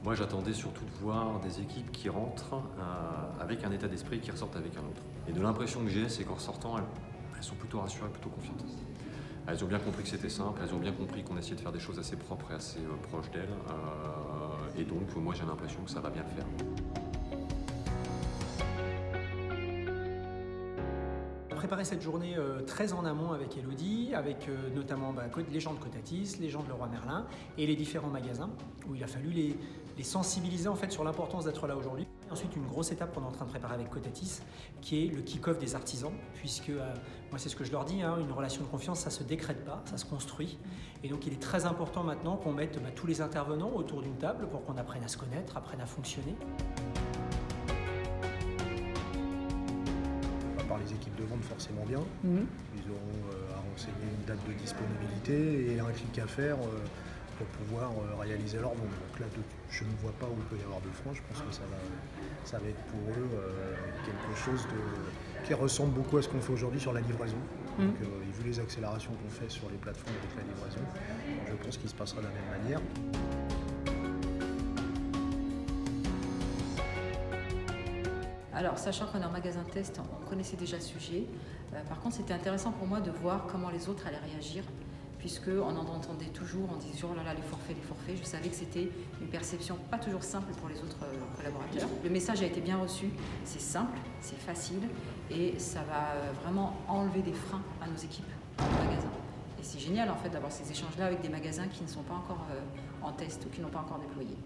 Moi, j'attendais surtout de voir des équipes qui rentrent avec un état d'esprit qui ressortent avec un autre. Et de l'impression que j'ai, c'est qu'en sortant, elles sont plutôt rassurées, plutôt confiantes. Elles ont bien compris que c'était simple, elles ont bien compris qu'on essayait de faire des choses assez propres et assez proches d'elles. Et donc, moi, j'ai l'impression que ça va bien le faire. Préparer cette journée très en amont avec Elodie, avec notamment les gens de Cotatis, les gens de Leroy Merlin et les différents magasins où il a fallu les sensibiliser en fait sur l'importance d'être là aujourd'hui. Ensuite, une grosse étape qu'on est en train de préparer avec Cotatis, qui est le kick-off des artisans, puisque moi c'est ce que je leur dis, une relation de confiance ça se décrète pas, ça se construit. Et donc il est très important maintenant qu'on mette tous les intervenants autour d'une table pour qu'on apprenne à se connaître, apprenne à fonctionner. Par les équipes de vente forcément bien. Ils auront à renseigner une date de disponibilité et un clic à faire pour pouvoir réaliser leur vente. Donc là, je ne vois pas où il peut y avoir de frein. Je pense que ça va être pour eux quelque chose qui ressemble beaucoup à ce qu'on fait aujourd'hui sur la livraison. Donc, et vu les accélérations qu'on fait sur les plateformes avec la livraison, je pense qu'il se passera de la même manière. Alors, sachant qu'on est en magasin test, on connaissait déjà le sujet. Par contre, c'était intéressant pour moi de voir comment les autres allaient réagir, puisqu'on en entendait toujours, on disait « oh là là, les forfaits ». Je savais que c'était une perception pas toujours simple pour les autres collaborateurs. Le message a été bien reçu, c'est simple, c'est facile, et ça va vraiment enlever des freins à nos équipes de magasin. Et c'est génial en fait d'avoir ces échanges-là avec des magasins qui ne sont pas encore en test ou qui n'ont pas encore déployé.